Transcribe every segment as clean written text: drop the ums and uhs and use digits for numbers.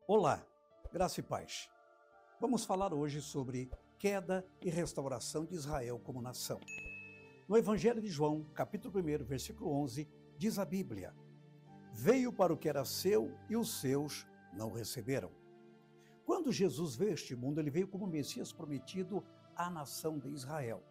Olá, graça e paz. Vamos falar hoje sobre queda e restauração de Israel como nação. No Evangelho de João, capítulo 1, versículo 11, diz a Bíblia: Veio para o que era seu e os seus não receberam. Quando Jesus veio a este mundo, ele veio como Messias prometido à nação de Israel.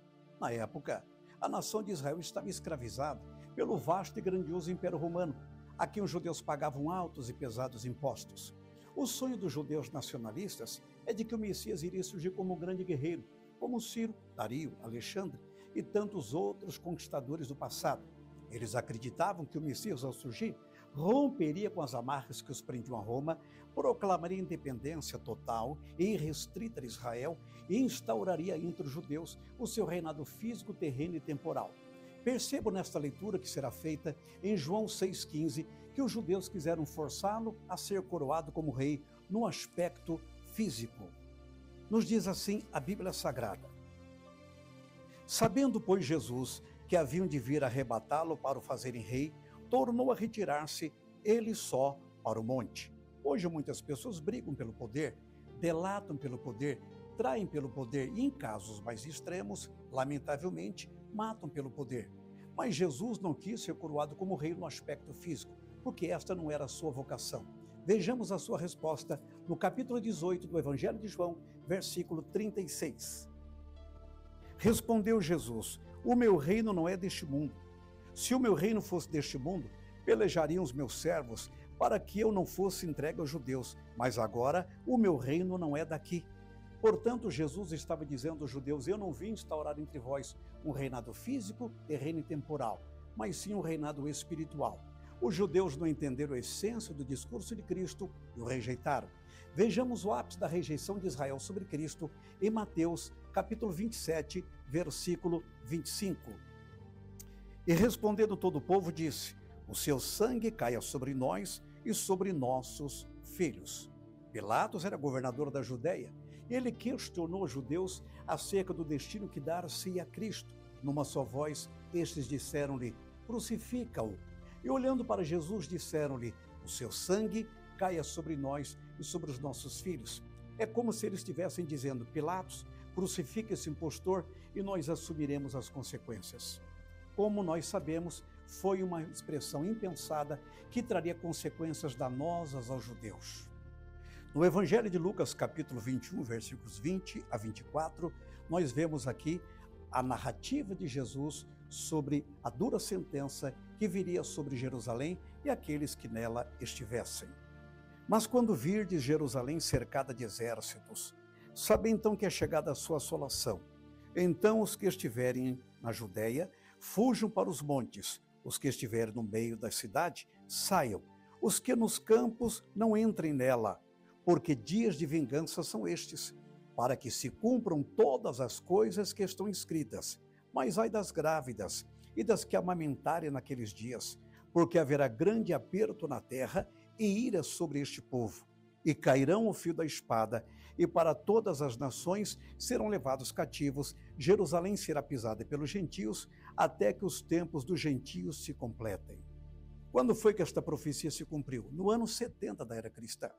Na época, a nação de Israel estava escravizada pelo vasto e grandioso Império Romano, a quem os judeus pagavam altos e pesados impostos. O sonho dos judeus nacionalistas é de que o Messias iria surgir como um grande guerreiro, como Ciro, Dario, Alexandre e tantos outros conquistadores do passado. Eles acreditavam que o Messias, ao surgir, romperia com as amarras que os prendiam a Roma, proclamaria independência total e irrestrita de Israel e instauraria entre os judeus o seu reinado físico, terreno e temporal. Percebo nesta leitura que será feita em João 6,15 que os judeus quiseram forçá-lo a ser coroado como rei no aspecto físico. Nos diz assim a Bíblia Sagrada: Sabendo, pois, Jesus que haviam de vir arrebatá-lo para o fazerem rei, tornou a retirar-se ele só para o monte. Hoje muitas pessoas brigam pelo poder, delatam pelo poder, traem pelo poder e, em casos mais extremos, lamentavelmente, matam pelo poder. Mas Jesus não quis ser coroado como rei no aspecto físico, porque esta não era a sua vocação. Vejamos a sua resposta no capítulo 18 do Evangelho de João, versículo 36. Respondeu Jesus: O meu reino não é deste mundo. Se o meu reino fosse deste mundo, pelejariam os meus servos para que eu não fosse entregue aos judeus, mas agora o meu reino não é daqui. Portanto, Jesus estava dizendo aos judeus: eu não vim instaurar entre vós um reinado físico, terreno e temporal, mas sim um reinado espiritual. Os judeus não entenderam a essência do discurso de Cristo e o rejeitaram. Vejamos o ápice da rejeição de Israel sobre Cristo em Mateus, capítulo 27, versículo 25. E respondendo todo o povo, disse: O seu sangue caia sobre nós e sobre nossos filhos. Pilatos era governador da Judéia. Ele questionou os judeus acerca do destino que dar-se a Cristo. Numa só voz, estes disseram-lhe: Crucifica-o. E olhando para Jesus, disseram-lhe: O seu sangue caia sobre nós e sobre os nossos filhos. É como se eles estivessem dizendo: Pilatos, crucifica esse impostor e nós assumiremos as consequências. Como nós sabemos, foi uma expressão impensada que traria consequências danosas aos judeus. No Evangelho de Lucas, capítulo 21, versículos 20 a 24, nós vemos aqui a narrativa de Jesus sobre a dura sentença que viria sobre Jerusalém e aqueles que nela estivessem. Mas quando virdes Jerusalém cercada de exércitos, sabe então que é chegada a sua assolação. Então os que estiverem na Judéia fujam para os montes, os que estiverem no meio da cidade saiam, os que nos campos não entrem nela, porque dias de vingança são estes, para que se cumpram todas as coisas que estão escritas. Mas ai das grávidas e das que amamentarem naqueles dias, porque haverá grande aperto na terra e ira sobre este povo. E cairão o fio da espada, e para todas as nações serão levados cativos. Jerusalém será pisada pelos gentios, até que os tempos dos gentios se completem. Quando foi que esta profecia se cumpriu? No ano 70 da era cristã.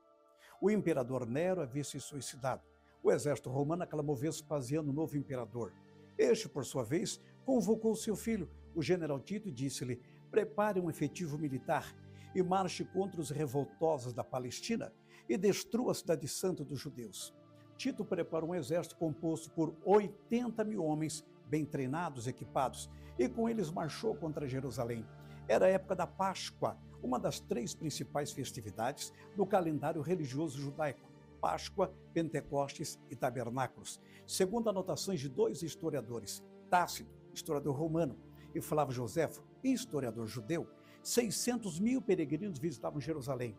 O imperador Nero havia se suicidado. O exército romano aclamou Vespasiano, o novo imperador. Este, por sua vez, convocou seu filho, o general Tito, e disse-lhe: prepare um efetivo militar e marche contra os revoltosos da Palestina e destrua a cidade santa dos judeus. Tito preparou um exército composto por 80.000 homens bem treinados e equipados, e com eles marchou contra Jerusalém. Era a época da Páscoa, uma das 3 principais festividades do calendário religioso judaico: Páscoa, Pentecostes e Tabernáculos. Segundo anotações de 2 historiadores, Tácito, historiador romano, e Flávio Joséfo, historiador judeu, 600.000 peregrinos visitavam Jerusalém.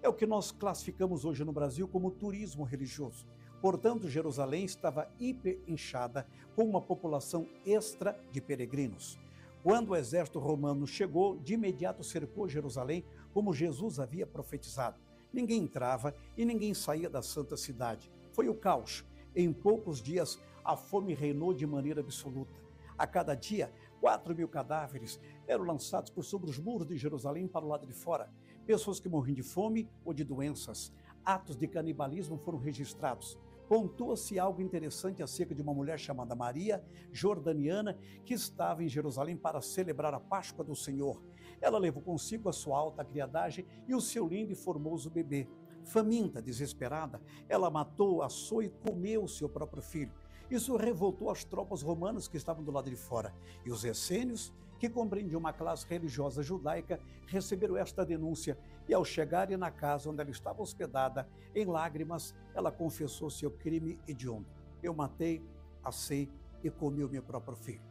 É o que nós classificamos hoje no Brasil como turismo religioso. Portanto, Jerusalém estava hiperinchada com uma população extra de peregrinos. Quando o exército romano chegou, de imediato cercou Jerusalém, como Jesus havia profetizado. Ninguém entrava e ninguém saía da santa cidade. Foi o caos. Em poucos dias, a fome reinou de maneira absoluta. A cada dia, 4.000 cadáveres eram lançados por sobre os muros de Jerusalém para o lado de fora. Pessoas que morriam de fome ou de doenças. atos de canibalismo foram registrados. Pontua-se algo interessante acerca de uma mulher chamada Maria, jordaniana, que estava em Jerusalém para celebrar a Páscoa do Senhor. Ela levou consigo a sua alta criadagem e o seu lindo e formoso bebê. Faminta, desesperada, ela matou, assou e comeu o seu próprio filho. Isso revoltou as tropas romanas que estavam do lado de fora. E os essênios, que compreendiam uma classe religiosa judaica, receberam esta denúncia e, ao chegarem na casa onde ela estava hospedada, em lágrimas, ela confessou seu crime hediondo. Eu matei, assei e comi o meu próprio filho.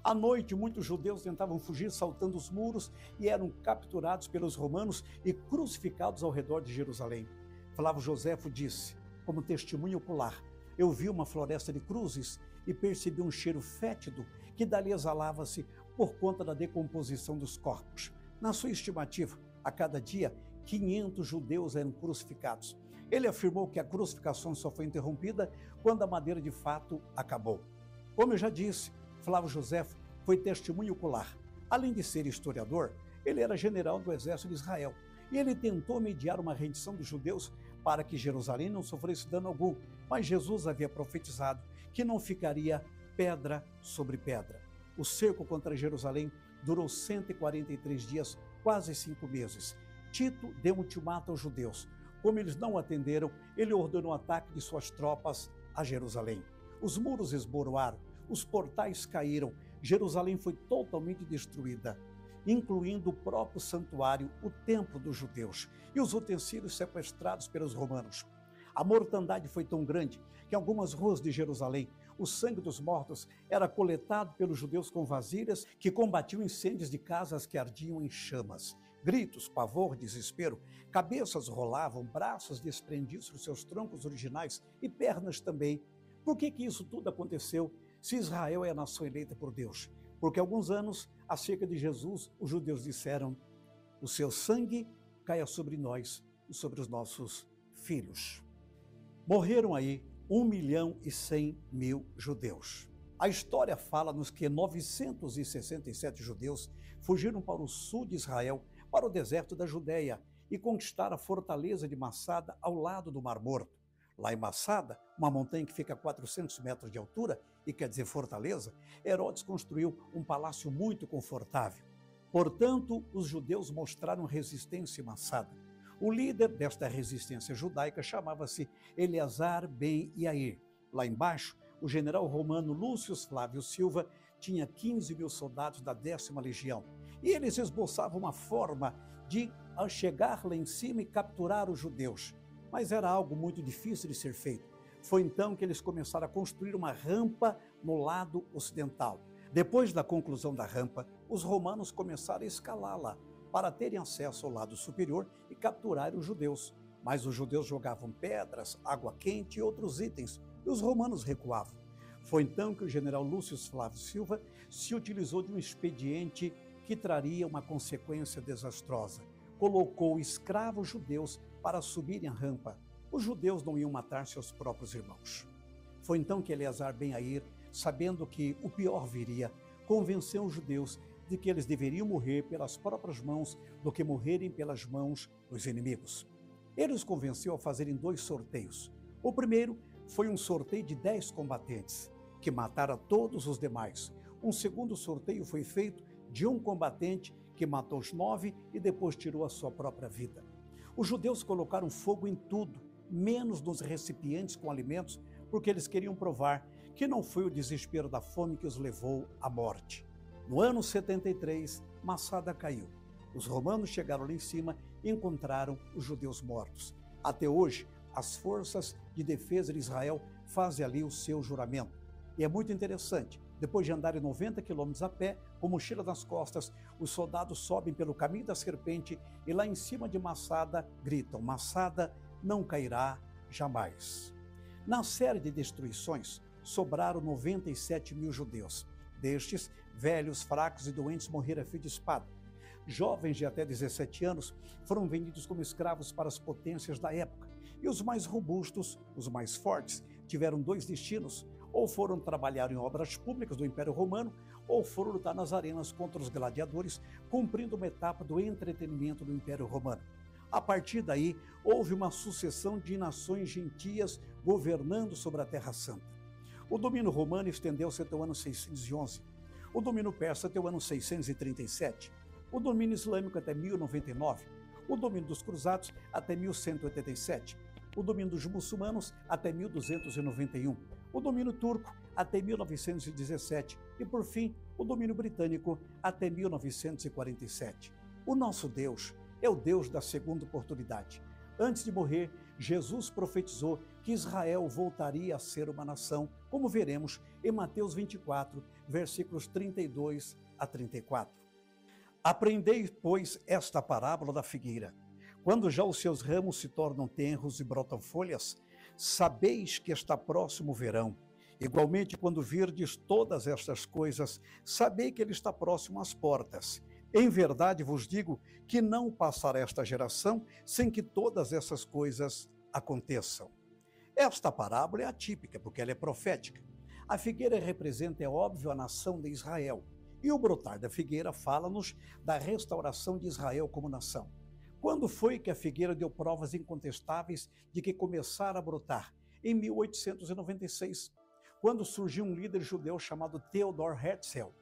À noite, muitos judeus tentavam fugir saltando os muros e eram capturados pelos romanos e crucificados ao redor de Jerusalém. Flávio Joséfo disse, como testemunho ocular, eu vi uma floresta de cruzes e percebi um cheiro fétido que dali exalava-se por conta da decomposição dos corpos. Na sua estimativa, a cada dia, 500 judeus eram crucificados. Ele afirmou que a crucificação só foi interrompida quando a madeira de fato acabou. Como eu já disse, Flávio Joséfo foi testemunho ocular. Além de ser historiador, ele era general do exército de Israel e ele tentou mediar uma rendição dos judeus para que Jerusalém não sofresse dano algum, mas Jesus havia profetizado que não ficaria pedra sobre pedra. O cerco contra Jerusalém durou 143 dias, quase 5 meses. Tito deu um ultimato aos judeus. Como eles não atenderam, ele ordenou o ataque de suas tropas a Jerusalém. Os muros esboroaram, os portais caíram, Jerusalém foi totalmente destruída, incluindo o próprio santuário, o templo dos judeus, e os utensílios sequestrados pelos romanos. A mortandade foi tão grande que em algumas ruas de Jerusalém, o sangue dos mortos era coletado pelos judeus com vasilhas que combatiam incêndios de casas que ardiam em chamas. Gritos, pavor, desespero, cabeças rolavam, braços desprendidos dos seus troncos originais e pernas também. Por que isso tudo aconteceu se Israel é a nação eleita por Deus? Porque há alguns anos, acerca de Jesus, os judeus disseram, o seu sangue caia sobre nós e sobre os nossos filhos. Morreram aí 1.100.000 judeus. A história fala-nos que 967 judeus fugiram para o sul de Israel, para o deserto da Judéia, e conquistaram a fortaleza de Massada ao lado do Mar Morto. Lá em Massada, uma montanha que fica a 400 metros de altura, e quer dizer fortaleza, Herodes construiu um palácio muito confortável. Portanto, os judeus mostraram resistência em Massada. O líder desta resistência judaica chamava-se Eleazar ben Yair. Lá embaixo, o general romano Lúcio Flávio Silva tinha 15.000 soldados da 10ª Legião. E eles esboçavam uma forma de chegar lá em cima e capturar os judeus. Mas era algo muito difícil de ser feito. Foi então que eles começaram a construir uma rampa no lado ocidental. Depois da conclusão da rampa, os romanos começaram a escalá-la para terem acesso ao lado superior e capturar os judeus. Mas os judeus jogavam pedras, água quente e outros itens, e os romanos recuavam. Foi então que o general Lúcio Flávio Silva se utilizou de um expediente que traria uma consequência desastrosa. Colocou escravos judeus para subirem a rampa. Os judeus não iam matar seus próprios irmãos. Foi então que Eleazar ben Yair, sabendo que o pior viria, convenceu os judeus de que eles deveriam morrer pelas próprias mãos do que morrerem pelas mãos dos inimigos. Ele os convenceu a fazerem 2 sorteios. O primeiro foi um sorteio de 10 combatentes, que mataram todos os demais. Um segundo sorteio foi feito de um combatente que matou os 9 e depois tirou a sua própria vida. Os judeus colocaram fogo em tudo, menos nos recipientes com alimentos, porque eles queriam provar que não foi o desespero da fome que os levou à morte. No ano 73, Massada caiu. Os romanos chegaram lá em cima e encontraram os judeus mortos. Até hoje, as forças de defesa de Israel fazem ali o seu juramento. E é muito interessante, depois de andarem 90 quilômetros a pé, com mochila nas costas, os soldados sobem pelo caminho da serpente e lá em cima de Massada gritam, Massada não cairá jamais. Na série de destruições, sobraram 97.000 judeus. Destes, velhos, fracos e doentes morreram a fio de espada. Jovens de até 17 anos foram vendidos como escravos para as potências da época. E os mais robustos, os mais fortes, tiveram 2 destinos. Ou foram trabalhar em obras públicas do Império Romano, ou foram lutar nas arenas contra os gladiadores, cumprindo uma etapa do entretenimento do Império Romano. A partir daí, houve uma sucessão de nações gentias governando sobre a Terra Santa. O domínio romano estendeu-se até o ano 611, o domínio persa até o ano 637, o domínio islâmico até 1099, o domínio dos cruzados até 1187, o domínio dos muçulmanos até 1291, o domínio turco até 1917 e, por fim, o domínio britânico até 1947. O nosso Deus é o Deus da segunda oportunidade. Antes de morrer, Jesus profetizou que Israel voltaria a ser uma nação, como veremos em Mateus 24, versículos 32 a 34. Aprendei, pois, esta parábola da figueira. Quando já os seus ramos se tornam tenros e brotam folhas, sabeis que está próximo o verão. Igualmente, quando virdes todas estas coisas, sabei que ele está próximo às portas. Em verdade vos digo que não passará esta geração sem que todas essas coisas aconteçam. Esta parábola é atípica, porque ela é profética. A figueira representa, é óbvio, a nação de Israel. E o brotar da figueira fala-nos da restauração de Israel como nação. Quando foi que a figueira deu provas incontestáveis de que começara a brotar? Em 1896, quando surgiu um líder judeu chamado Theodor Herzl.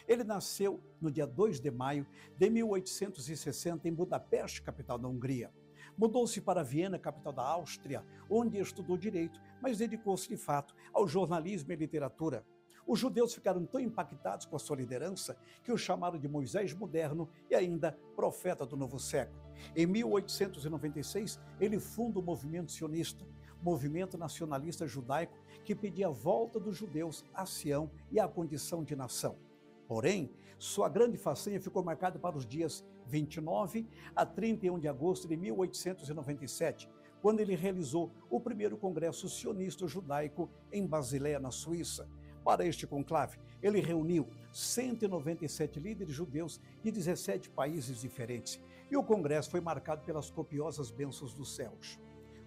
Ele nasceu no dia 2 de maio de 1860 em Budapeste, capital da Hungria. Mudou-se para Viena, capital da Áustria, onde estudou direito, mas dedicou-se de fato ao jornalismo e literatura. Os judeus ficaram tão impactados com a sua liderança que o chamaram de Moisés moderno e ainda profeta do novo século. Em 1896, ele funda o movimento sionista, movimento nacionalista judaico que pedia a volta dos judeus a Sião e à condição de nação. Porém, sua grande façanha ficou marcada para os dias 29 a 31 de agosto de 1897, quando ele realizou o primeiro congresso sionista judaico em Basileia, na Suíça. Para este conclave, ele reuniu 197 líderes judeus de 17 países diferentes, e o congresso foi marcado pelas copiosas bênçãos dos céus.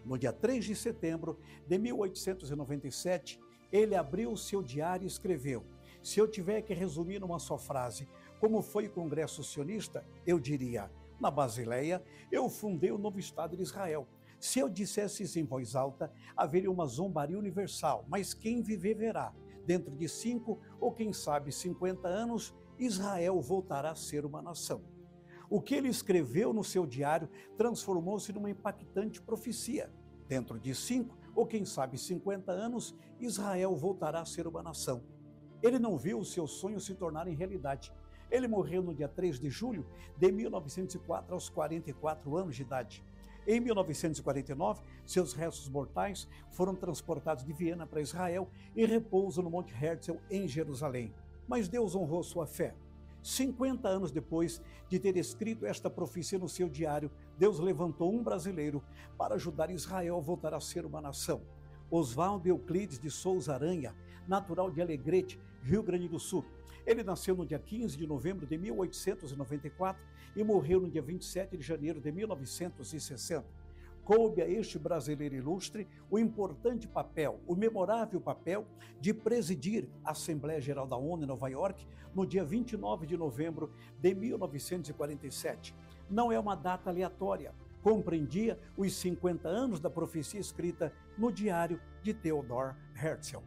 No dia 3 de setembro de 1897, ele abriu o seu diário e escreveu: se eu tiver que resumir numa só frase como foi o Congresso Sionista, eu diria: na Basileia, eu fundei o novo Estado de Israel. Se eu dissesse isso em voz alta, haveria uma zombaria universal, mas quem viver verá. Dentro de 5 ou quem sabe 50 anos, Israel voltará a ser uma nação. O que ele escreveu no seu diário transformou-se numa impactante profecia. Dentro de 5 ou quem sabe 50 anos, Israel voltará a ser uma nação. Ele não viu os seus sonhos se tornarem realidade. Ele morreu no dia 3 de julho de 1904, aos 44 anos de idade. Em 1949, seus restos mortais foram transportados de Viena para Israel e repousam no Monte Herzl, em Jerusalém. Mas Deus honrou sua fé. 50 anos depois de ter escrito esta profecia no seu diário, Deus levantou um brasileiro para ajudar Israel a voltar a ser uma nação. Oswaldo Euclides de Souza Aranha, natural de Alegrete, Rio Grande do Sul. Ele nasceu no dia 15 de novembro de 1894 e morreu no dia 27 de janeiro de 1960. Coube a este brasileiro ilustre o importante papel, o memorável papel de presidir a Assembleia Geral da ONU em Nova York no dia 29 de novembro de 1947. Não é uma data aleatória, compreendia os 50 anos da profecia escrita no diário de Theodor Herzl.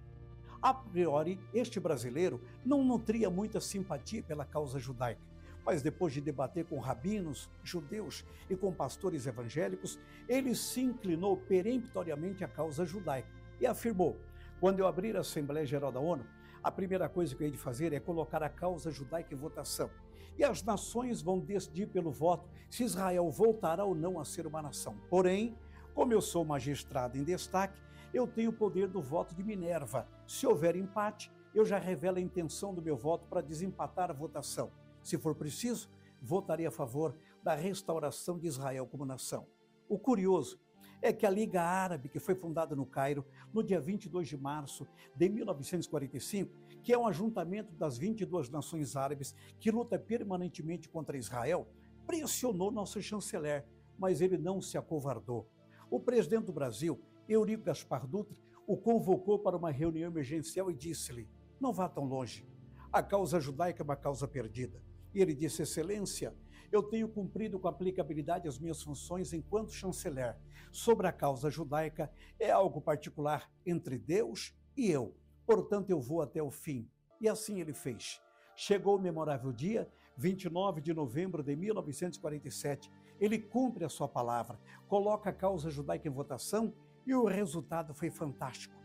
A priori, este brasileiro não nutria muita simpatia pela causa judaica, mas depois de debater com rabinos, judeus e com pastores evangélicos, ele se inclinou peremptoriamente à causa judaica e afirmou: quando eu abrir a Assembleia Geral da ONU, a primeira coisa que eu hei de fazer é colocar a causa judaica em votação. E as nações vão decidir pelo voto se Israel voltará ou não a ser uma nação. Porém, como eu sou magistrado em destaque, eu tenho o poder do voto de Minerva. Se houver empate, eu já revelo a intenção do meu voto para desempatar a votação. Se for preciso, votarei a favor da restauração de Israel como nação. O curioso é que a Liga Árabe, que foi fundada no Cairo no dia 22 de março de 1945, que é um ajuntamento das 22 nações árabes que luta permanentemente contra Israel, pressionou nosso chanceler, mas ele não se acovardou. O presidente do Brasil, Eurico Gaspar Dutra, o convocou para uma reunião emergencial e disse-lhe: não vá tão longe, a causa judaica é uma causa perdida. E ele disse: excelência, eu tenho cumprido com aplicabilidade as minhas funções enquanto chanceler sobre a causa judaica. É algo particular entre Deus e eu. Portanto, eu vou até o fim. E assim ele fez. Chegou o memorável dia, 29 de novembro de 1947. Ele cumpre a sua palavra, coloca a causa judaica em votação e o resultado foi fantástico.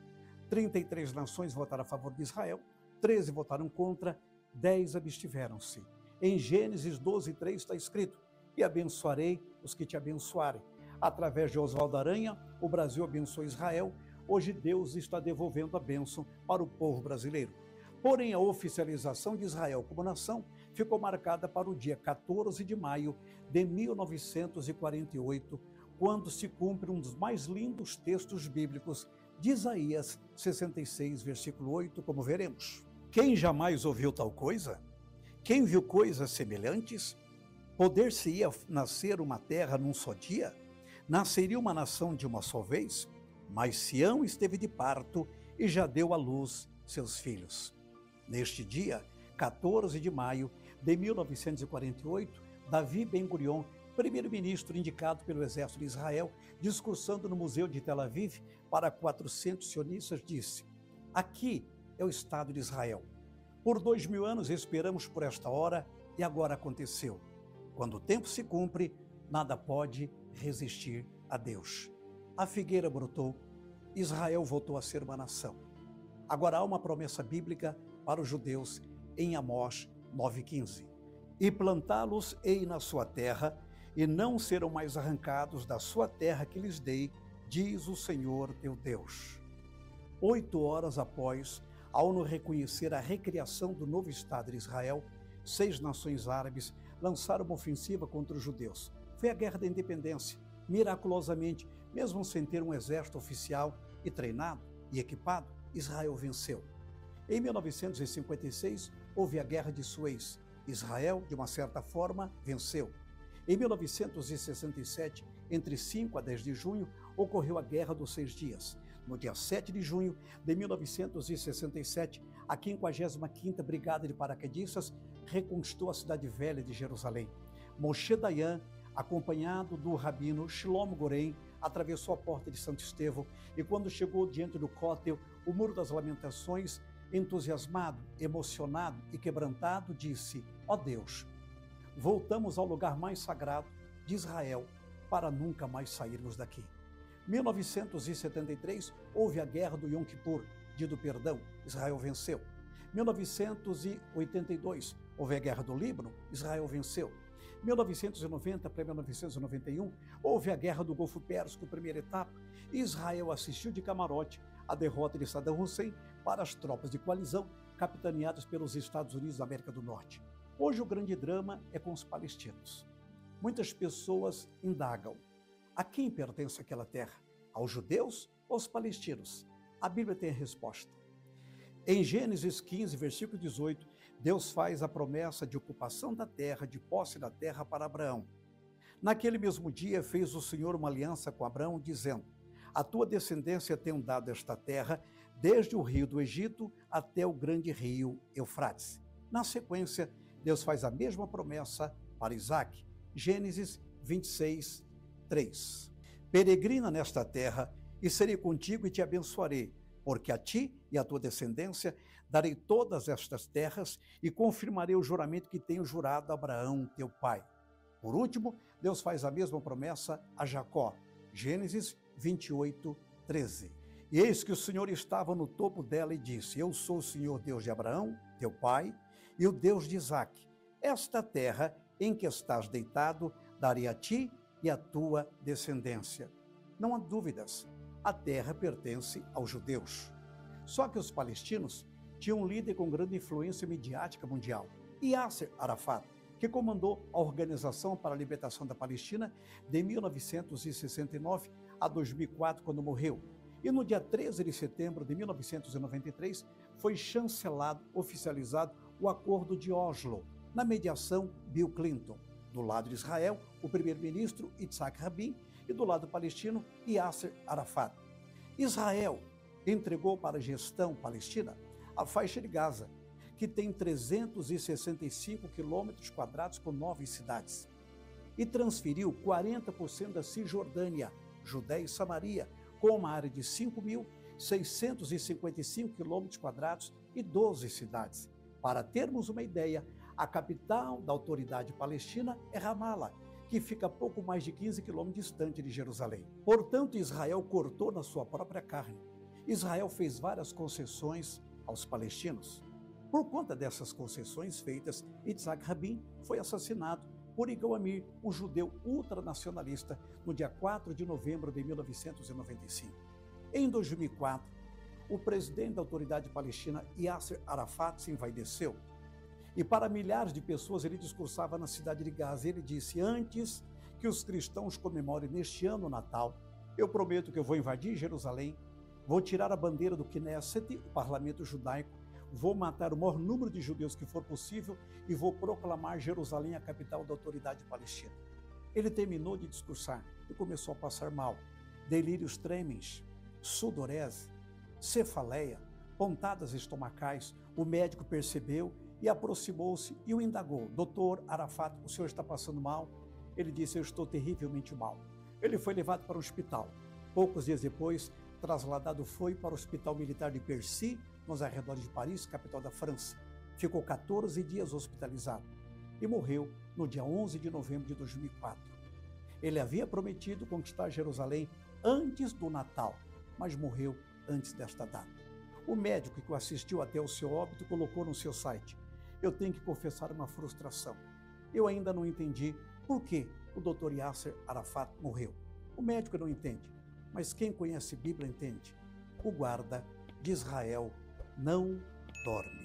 33 nações votaram a favor de Israel, 13 votaram contra, 10 abstiveram-se. Em Gênesis 12:3 está escrito: e abençoarei os que te abençoarem. Através de Oswaldo Aranha, o Brasil abençoou Israel. Hoje Deus está devolvendo a bênção para o povo brasileiro. Porém, a oficialização de Israel como nação ficou marcada para o dia 14 de maio de 1948, quando se cumpre um dos mais lindos textos bíblicos de Isaías 66, versículo 8, como veremos. Quem jamais ouviu tal coisa? Quem viu coisas semelhantes? Poder-se-ia nascer uma terra num só dia? Nasceria uma nação de uma só vez? Mas Sião esteve de parto e já deu à luz seus filhos. Neste dia, 14 de maio de 1948, Davi Ben-Gurion, primeiro-ministro indicado pelo exército de Israel, discursando no Museu de Tel Aviv para 400 sionistas, disse: aqui é o Estado de Israel. Por 2000 anos esperamos por esta hora e agora aconteceu. Quando o tempo se cumpre, nada pode resistir a Deus. A figueira brotou, Israel voltou a ser uma nação. Agora há uma promessa bíblica para os judeus em Amós 9,15. E plantá-los-ei na sua terra, e não serão mais arrancados da sua terra que lhes dei, diz o Senhor teu Deus. 8 horas após a ONU reconhecer a recriação do novo Estado de Israel, 6 nações árabes lançaram uma ofensiva contra os judeus. Foi a Guerra da Independência. Miraculosamente, mesmo sem ter um exército oficial e treinado e equipado, Israel venceu. Em 1956, houve a Guerra de Suez. Israel, de uma certa forma, venceu. Em 1967, entre 5 a 10 de junho, ocorreu a Guerra dos 6 Dias. No dia 7 de junho de 1967, a 55ª Brigada de Paraquedistas reconquistou a cidade velha de Jerusalém. Moshe Dayan, acompanhado do rabino Shlomo Goren, atravessou a porta de Santo Estevão e, quando chegou diante do Cótel, o Muro das Lamentações, entusiasmado, emocionado e quebrantado, disse: ó Deus, voltamos ao lugar mais sagrado de Israel para nunca mais sairmos daqui. 1973, houve a Guerra do Yom Kippur, dia do perdão, Israel venceu. 1982, houve a Guerra do Líbano, Israel venceu. 1990 para 1991, houve a Guerra do Golfo Pérsico, primeira etapa, e Israel assistiu de camarote a derrota de Saddam Hussein para as tropas de coalizão capitaneadas pelos Estados Unidos da América do Norte. Hoje o grande drama é com os palestinos. Muitas pessoas indagam: a quem pertence aquela terra? Aos judeus ou aos palestinos? A Bíblia tem a resposta. Em Gênesis 15, versículo 18, Deus faz a promessa de ocupação da terra, de posse da terra para Abraão. Naquele mesmo dia fez o Senhor uma aliança com Abraão, dizendo: a tua descendência tem dado esta terra, desde o rio do Egito até o grande rio Eufrates. Na sequência, Deus faz a mesma promessa para Isaque. Gênesis 26, 3. Peregrina nesta terra, e serei contigo e te abençoarei, porque a ti e à tua descendência darei todas estas terras e confirmarei o juramento que tenho jurado a Abraão, teu pai. Por último, Deus faz a mesma promessa a Jacó. Gênesis 28, 13. E eis que o Senhor estava no topo dela e disse: eu sou o Senhor Deus de Abraão, teu pai, e o Deus de Isaque. Esta terra em que estás deitado darei a ti e à tua descendência. Não há dúvidas, a terra pertence aos judeus. Só que os palestinos tinham um líder com grande influência midiática mundial, Yasser Arafat, que comandou a Organização para a Libertação da Palestina de 1969 a 2004, quando morreu. E no dia 13 de setembro de 1993, foi chancelado, oficializado, o Acordo de Oslo, na mediação Bill Clinton. Do lado de Israel, o primeiro-ministro Yitzhak Rabin, e do lado palestino, Yasser Arafat. Israel entregou para a gestão palestina a faixa de Gaza, que tem 365 quilômetros quadrados com 9 cidades. e transferiu 40% da Cisjordânia, Judéia e Samaria, com uma área de 5.655 km² e 12 cidades. Para termos uma ideia, a capital da autoridade palestina é Ramala, que fica a pouco mais de 15 quilômetros distante de Jerusalém. Portanto, Israel cortou na sua própria carne. Israel fez várias concessões aos palestinos. Por conta dessas concessões feitas, Yitzhak Rabin foi assassinado por Yigal Amir, um judeu ultranacionalista, no dia 4 de novembro de 1995. Em 2004, o presidente da autoridade palestina, Yasser Arafat, se envaideceu. E para milhares de pessoas ele discursava na cidade de Gaza. Ele disse: antes que os cristãos comemorem neste ano o Natal, eu prometo que eu vou invadir Jerusalém, vou tirar a bandeira do Knesset, o parlamento judaico, vou matar o maior número de judeus que for possível e vou proclamar Jerusalém a capital da autoridade palestina. Ele terminou de discursar e começou a passar mal. Delírios tremens, sudorese, cefaleia, pontadas estomacais. O médico percebeu e aproximou-se e o indagou: doutor Arafat, o senhor está passando mal? Ele disse: eu estou terrivelmente mal. Ele foi levado para o hospital. Poucos dias depois, trasladado foi para o Hospital Militar de Percy, nos arredores de Paris, capital da França. Ficou 14 dias hospitalizado e morreu no dia 11 de novembro de 2004. Ele havia prometido conquistar Jerusalém antes do Natal, mas morreu antes desta data. O médico que o assistiu até o seu óbito colocou no seu site: eu tenho que confessar uma frustração. Eu ainda não entendi por que o Dr. Yasser Arafat morreu. O médico não entende, mas quem conhece Bíblia entende. O guarda de Israel não dorme.